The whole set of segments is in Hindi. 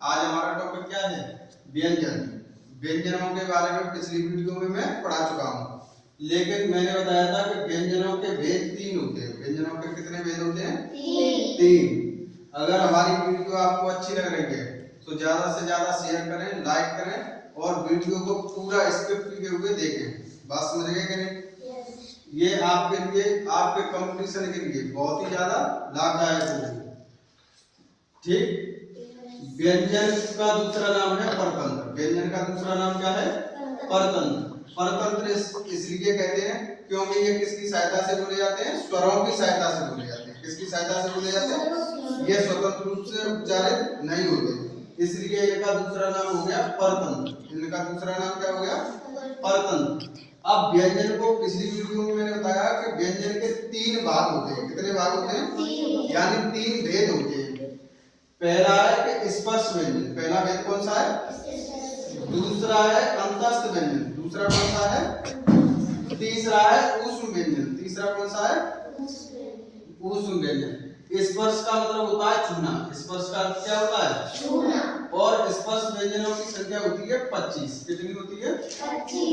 आज हमारा टॉपिक क्या है? व्यंजन। व्यंजनों के बारे में पिछली वीडियो में मैं पढ़ा चुका हूँ, लेकिन मैंने बताया था कि व्यंजनों के भेद 3 होते हैं। व्यंजनों के कितने भेद होते हैं? 3। अगर हमारी वीडियो आपको अच्छी लग रही है तो ज्यादा से ज्यादा शेयर करें, लाइक करें और वीडियो को पूरा स्किप किए हुए देखें। बात समझ गए कि नहीं? ये आपके लिए, आपके कंपटीशन के लिए बहुत ही ज्यादा लाभदायक होगा। ठीक। व्यंजन का दूसरा नाम है परतंत्र। व्यंजन का दूसरा नाम क्या है? परतंत्र। परतंत्र इसलिए कहते हैं क्योंकि ये किसकी सहायता से बोले जाते हैं? स्वरों की सहायता से बोले जाते हैं। किसकी सहायता से बोले जाते हैं? ये स्वतंत्र रूप से उच्चारित नहीं होते, इसलिए इनका दूसरा नाम हो गया परतंत्र। इनका दूसरा नाम क्या हो गया? परतंत्र। अब व्यंजन को पिछली वीडियो में मैंने बताया कि व्यंजन के 3 भाग होते हैं। कितने भाग होते हैं? यानी 3 भेद होते हैं। पहला है कि स्पर्श व्यंजन। पहला भेद कौन सा है? दूसरा है अंतस्थ व्यंजन। दूसरा कौन सा है? तीसरा है ऊष्म व्यंजन। तीसरा कौन सा है? ऊष्म व्यंजन। स्पर्श का मतलब होता है छूना। स्पर्श का अर्थ क्या होता है? छूना। और स्पर्श व्यंजनों की संख्या होती है 25। कितनी होती है?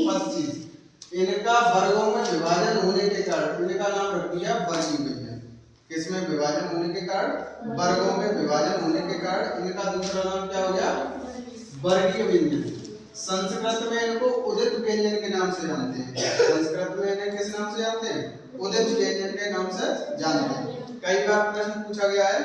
25। इनका वर्गों में विभाजन होने के कारण इनका नाम रख दिया वर्गीय व्यंजन। किसमें विभाजन होने के कारण? वर्गों में विभाजन होने के कारण इनका दूसरा नाम क्या हो गया? वर्गीय व्यंजन। संस्कृत में इनको उदित व्यंजन के नाम से जानते हैं। संस्कृत में इन्हें किस नाम से जानते हैं? उदित व्यंजन के नाम से जानते हैं। कई बार प्रश्न पूछा गया है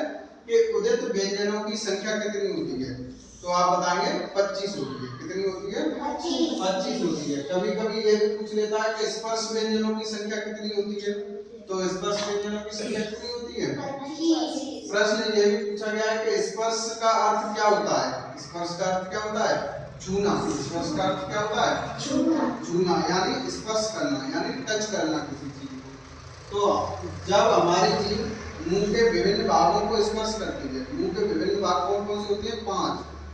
कि उदित व्यंजनों की संख्या कितनी होती है, तो आप बताएंगे 25 होती है। कितनी होती है? 25 होती है। कभी कभी ये भी पूछ लेता है कि स्पर्श व्यंजनों की संख्या कितनी होती है, तो स्पर्श व्यंजनों की संख्या कितनी होती है? 25। प्रश्न ये भी पूछा गया है कि स्पर्श का अर्थ क्या होता है? स्पर्श का अर्थ क्या होता है? छूना। स्पर्श का अर्थ क्या होता है? छूना। छूना यानी स्पर्श करना, यानी टच करना किसी चीज को। तो जब हमारी जीभ मुंह के विभिन्न भागों को स्पर्श करती है, मुंह के विभिन्न भाग कौन कौन से होते हैं?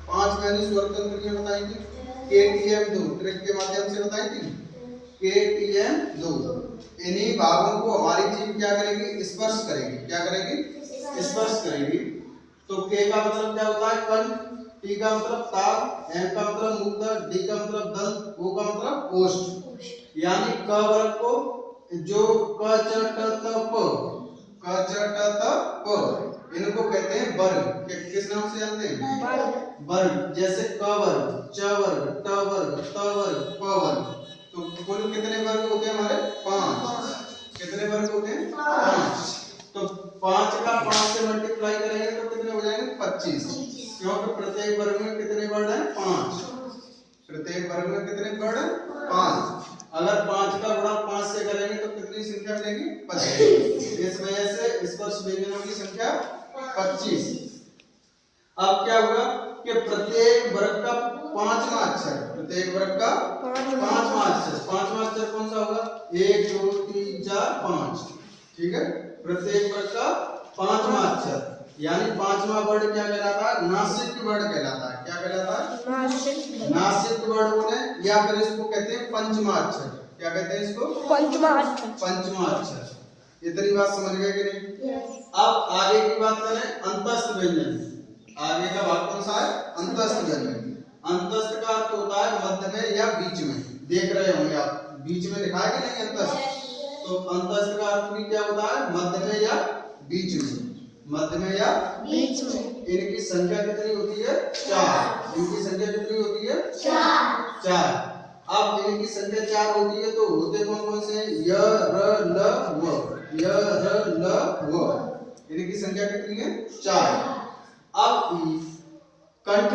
5 मैंने स्वर तंत्र में बताई थी। KTM2 ट्रिक के माध्यम से बताई थी। KTM2 इन्हीं भागों को हमारी जीभ क्या करेगी? स्पर्श करेगी। क्या करेगी? स्पर्श करेगी। तो K का मतलब क्या होता है? कंठ। T का मतलब ताल। M का मतलब मूत्र। D का मतलब दंत। O का मतलब ओष्ठ। यानी क वर्ग को जो क च ट त प इनको कहते हैं वर्ग। किस नाम से जानते हैं? वर्ग। जैसे क वर्ग, च वर्ग, ट वर्ग, त वर्ग, प वर्ग। तो कुल कितने वर्ग होते हैं हमारे? 5। कितने वर्ग होते हैं? 5। तो 5 का 5 से मल्टीप्लाई करेंगे तो कितने हो जाएंगे? 25। क्योंकि प्रत्येक वर्ग में कितने वर्ण हैं? 5। प्रत्येक वर्ग में कितने वर्ण हैं? 5। अगर 5 का गुणा 5 से करेंगे तो कितनी संख्या मिलेगी? 25। इस वजह से स्पर्श व्यंजनों की संख्या 25। अब क्या होगा कि प्रत्येक वर्ग का 5वां अक्षर, प्रत्येक वर्ग का 5वां अक्षर, 5वां अक्षर कौन सा होगा? 1 2 3 4 5। ठीक है। प्रत्येक वर्ग का 5वां अक्षर यानी 5वां वर्ण क्या कहलाता है? नासिक वर्ण कहलाता है। क्या कहलाता है? नासिक वर्ण होने, या फिर इसको कहते हैं पंचमा अक्षर। क्या कहते हैं इसको? पंचमा अक्षर। पंचमा अक्षर। इतनी बात समझ गए कि नहीं? अब आगे की बात करें अंतस्थ व्यंजन। आगे का भाग कौन सा है? अंतस्थ व्यंजन। अंतस्थ का अर्थ होता है मध्य में या बीच में। देख रहे होंगे आप, बीच में लिखा है कि नहीं अंतस्थ? तो अंतस्थ का अर्थ भी क्या होता है? मध्य में या बीच में। मध्य में या बीच में। इनकी संख्या कितनी होती है? 4। इनकी संख्या कितनी होती है? 4। अब इनकी संख्या 4 होती है तो होते कौन कौन से हैं? य र ल व। य र ल व। इनकी संख्या कितनी है? 4। अब कंठ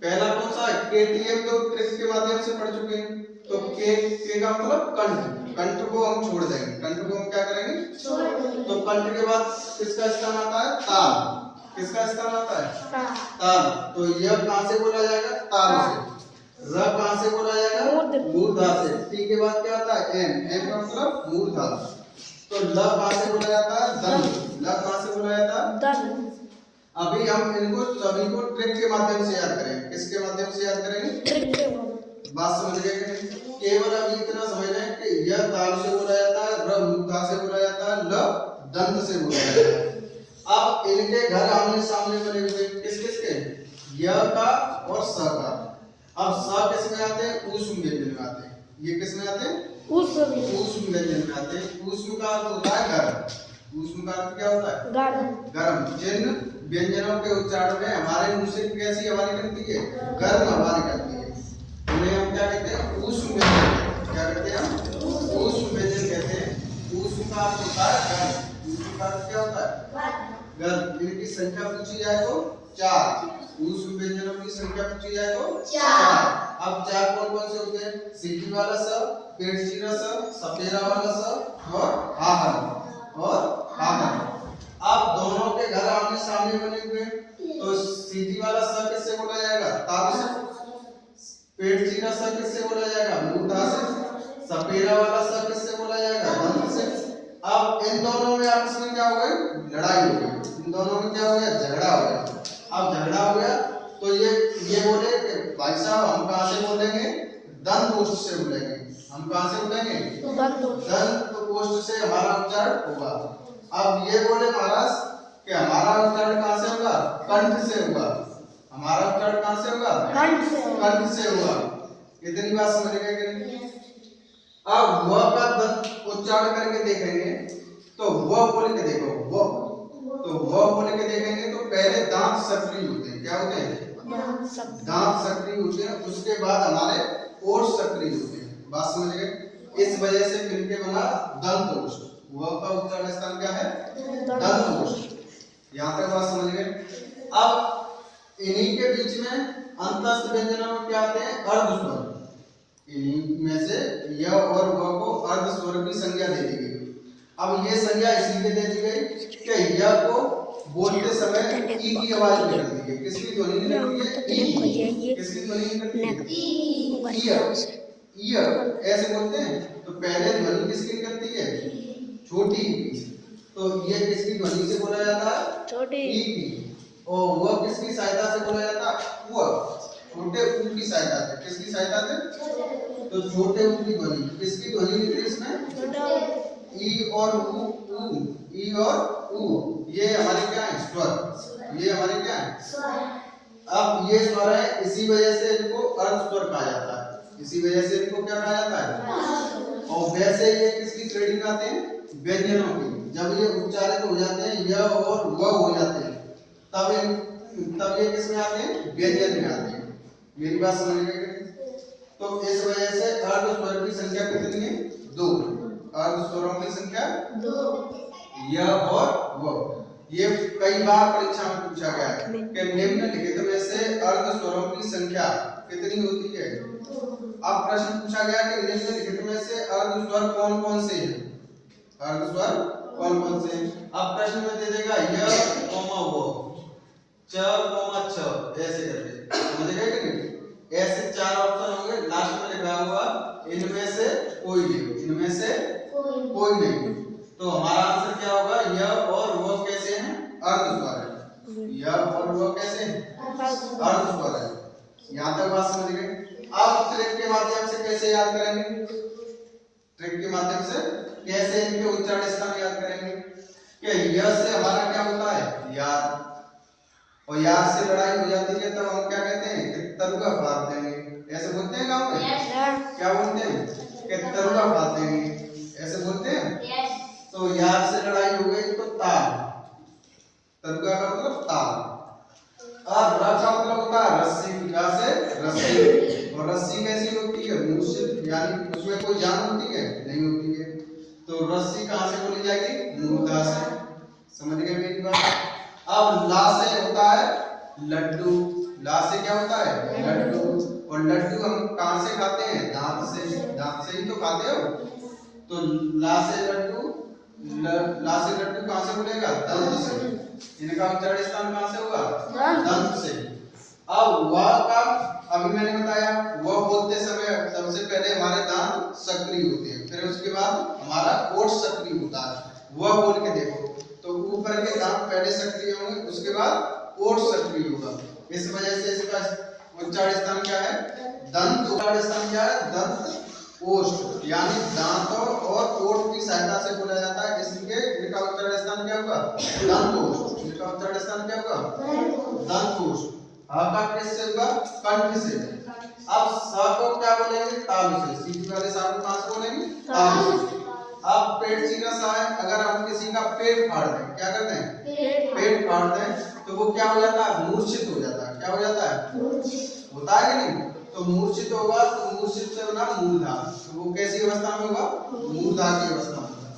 पहला कौन सा है? KTM तो ट्रिक के माध्यम से पढ़ चुके हैं। तो के का मतलब कंठ। कंठ को हम छोड़ देंगे। कंठ को हम क्या करेंगे? छोड़ देंगे। तो कंठ के बाद किसका स्थान आता है? ताल। किसका स्थान आता है? ताल। तो यह कहां से बोला जाएगा? ताल से। र कहां से बोला जाएगा? मूर्धा से। टी के बाद क्या आता है? एम। एम का मतलब मूर्धा। तो ल कहां से बोला जाता है? दंत। ल कहां से बोला जाता है? दंत। अभी हम इनको सभी को ट्रिक के माध्यम से याद करेंगे। किसके माध्यम से याद करेंगे? ट्रिक के माध्यम। बात समझ गए कि नहीं? केवल अभी इतना समझ लें कि यह ताल से बोला जाता है, र मूर्धा से बोला जाता है, ल दंत से बोला जाता है। अब इनके घर आमने सामने बने हुए किस किस के? य का और स का। अब स किस में आते हैं? ऊष्म व्यंजन में आते हैं। ये किस में आते हैं? ऊष्म व्यंजन में आते हैं। ऊष्म का अर्थ होता है गर्म। ऊष्म का अर्थ क्या होता है? गर्म। जिन व्यंजनों के उच्चारण में हमारे मुंह से कैसी हवा निकलती है? गर्म हवा निकलती है, उन्हें हम क्या कहते हैं? ऊष्म व्यंजन। क्या कहते हैं हम? ऊष्म व्यंजन कहते हैं। ऊष्म का अर्थ होता है गर्म। ऊष्म का अर्थ क्या होता है? गर्म। इनकी संख्या पूछी जाए तो 4। ऊष्म व्यंजनों की संख्या पूछी जाए तो 4। अब 4 कौन कौन से होते हैं? सीटी वाला स, पेट चीरा स, सपेरा वाला स और हाहन। अब दोनों के घर आमने सामने बने हुए, तो सीधी वाला स किससे बोला जाएगा? तालु से। पेट चीरा स किससे बोला जाएगा? मूर्धा से। सपेरा वाला स किससे बोला जाएगा? दंत से। अब इन दोनों में आपस में क्या हो गई? लड़ाई हो गई। इन दोनों में क्या हो गया? झगड़ा हो गया। अब झगड़ा हो गया तो ये बोले कि भाई साहब हम कहां से बोलेंगे? दंत ओष्ठ से बोलेंगे। हम कहां से बोलेंगे? दंत ओष्ठ से हमारा उच्चारण होगा। अब ये बोले महाराज कि हमारा उच्चारण कहां से होगा? कंठ से होगा। हमारा उच्चारण कहां से होगा? कंठ से होगा। इतनी बात समझ गए कि नहीं? अब व का दंत उच्चारण करके देखेंगे तो व बोल के देखो, व तो वो बोल के देखेंगे तो पहले दांत सक्रिय होते हैं। क्या होते हैं? दांत सक्रिय होते हैं। उसके बाद हमारे ओठ सक्रिय होते हैं। बात समझ गए? इस वजह से मिलके बना दंत ओष्ठ। वो का उच्चारण स्थान क्या है? दंत ओष्ठ। यहाँ तक बात समझ गए? अब इन्हीं के बीच में अंतस्थ व्यंजनों में क्या आते हैं? अर्ध स्वर। इन्हीं में से य और व को अर्ध स्वर की संज्ञा दे दी गई। अब ये संज्ञा इसलिए दे दी गई कि य को बोलते समय ई की आवाज निकलती है। किसकी ध्वनि निकलती है? ई। किसकी ध्वनि निकलती है? ई। ऐसे बोलते हैं तो पहले ध्वनि किसकी निकलती है? छोटी। तो ये किसकी ध्वनि से बोला जाता है? छोटी। ई की। और वह किसकी सहायता से बोला जाता है? वह छोटे ऊ की सहायता से। किसकी सहायता से? तो छोटे ऊ की ध्वनि। किसकी ध्वनि निकली इसमें? ई और ऊ। ई और ऊ ये हमारे क्या है? स्वर। ये हमारे क्या है? स्वर। अब ये स्वर है, इसी वजह से इनको अर्ध स्वर कहा जाता है। इसी वजह से इनको क्या कहा जाता है? और वैसे ये किसकी श्रेणी में आते हैं? व्यंजनों की। जब ये उच्चारित हो जाते हैं, य और व हो जाते हैं, तब ये किस में आते हैं? व्यंजन में आते हैं। मेरी बात समझ गए? तो इस वजह से अर्ध स्वर की संख्या कितनी है? 2। अर्ध स्वरों की संख्या 2। य और व। ये कई बार परीक्षा में पूछा गया है कि निम्नलिखित में से अर्ध स्वरों की संख्या कितनी होती है? अब प्रश्न पूछा गया कि निम्नलिखित में से अर्ध स्वर कौन कौन से हैं? अर्ध स्वर कौन कौन से हैं? अब प्रश्न में दे देगा य, व, च, छ, ऐसे करके। समझ गए कि नहीं? ऐसे 4 ऑप्शन होंगे। लास्ट में लिखा हुआ इनमें से कोई नहीं। इनमें से कोई नहीं। तो हमारा आंसर क्या होगा? य और वो कैसे हैं? अर्ध स्वर है। य और वो कैसे हैं? अर्ध स्वर है। यहाँ तक बात समझ गए? अब ट्रिक के माध्यम से कैसे याद करेंगे? ट्रिक के माध्यम से कैसे इनके उच्चारण स्थान याद करेंगे? कि य से हमारा क्या होता है? यार। और यार से लड़ाई हो जाती है तब हम क्या कहते हैं? कि तरुआ फाड़ देंगे। ऐसे बोलते हैं गाँव में? क्या बोलते हैं? कि तरुआ फाड़ देंगे। ऐसे बोलते हैं? तो यार से लड़ाई हो गई तो ताल। तरुआ का मतलब ताल। अब र का मतलब होता है रस्सी। र से रस्सी। और रस्सी कैसी होती है? मुंह से, यानी उसमें कोई जान होती है? नहीं होती है। तो रस्सी कहां से बोली जाएगी? मूर्धा से। समझ गए मेरी बात? अब ला से होता है लड्डू। ला से क्या होता है? लड्डू। और लड्डू हम कहां से खाते हैं? दांत से। दांत से ही तो खाते हो। तो ला से लड्डू। ला से लड्डू कहां से बोलेगा? दंत से। इनका उच्चारण स्थान कहां से होगा? दंत से। अब व का अभी मैंने बताया, व बोलते समय सबसे पहले हमारे दांत सक्रिय होते हैं, फिर उसके बाद हमारा ओठ सक्रिय होता है। व बोल के देखो तो ऊपर के दांत पहले सक्रिय होंगे, उसके बाद ओठ सक्रिय होगा। इस वजह से इसका उच्चारण स्थान क्या है? दंत। उच्चारण स्थान क्या है? दंत ओष्ठ। यानी दांतों और ओठ की सहायता से बोला जाता है। इसलिए इनका उच्चारण स्थान क्या होगा? दंत ओष्ठ। इनका उच्चारण स्थान क्या होगा? दंत ओष्ठ। आ का किससे होगा? कंठ से। अब सा को क्या बोलेंगे? तालु से। सीधी वाले सा को कहां से बोलेंगे? तालु से। अब पेट सी का सा है, अगर हम किसी का पेट फाड़ दें, क्या करते हैं? पेट फाड़ दें तो वो क्या हो जाता है? मूर्छित हो जाता है। क्या हो जाता है? मूर्छित होता है कि नहीं? तो मूर्छित होगा तो मूर्छित से बना मूर्धा, तो वो कैसी अवस्था में होगा? मूर्धा की अवस्था में होगा।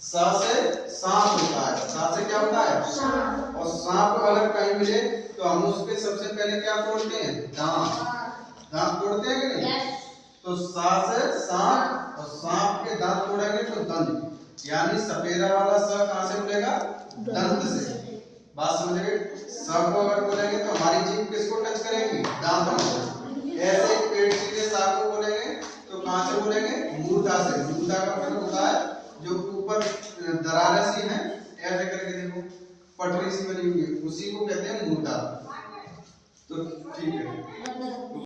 सा से सांप होता है। सा से क्या होता है? सांप। और सांप अगर कहीं मिले तो हम उसके सबसे पहले क्या तोड़ते हैं? दांत। दांत तोड़ते हैं कि नहीं? तो सा से सांप, और सांप के दांत तोड़ेंगे तो दंत, यानी सपेरा वाला स कहां से मिलेगा? दंत से। बात समझ गए? स को अगर बोलेंगे तो हमारी जीभ किसको टच करेगी? दांतों को। ऐसे पेट सीधे सा को बोलेंगे तो कहां से बोलेंगे? मूर्धा से। मूर्धा का मतलब होता है जो ऊपर दरारें सी हैं, ऐसे करके देखो पटरी सी बनी हुई है, उसी को कहते हैं मूर्धा। तो ठीक है।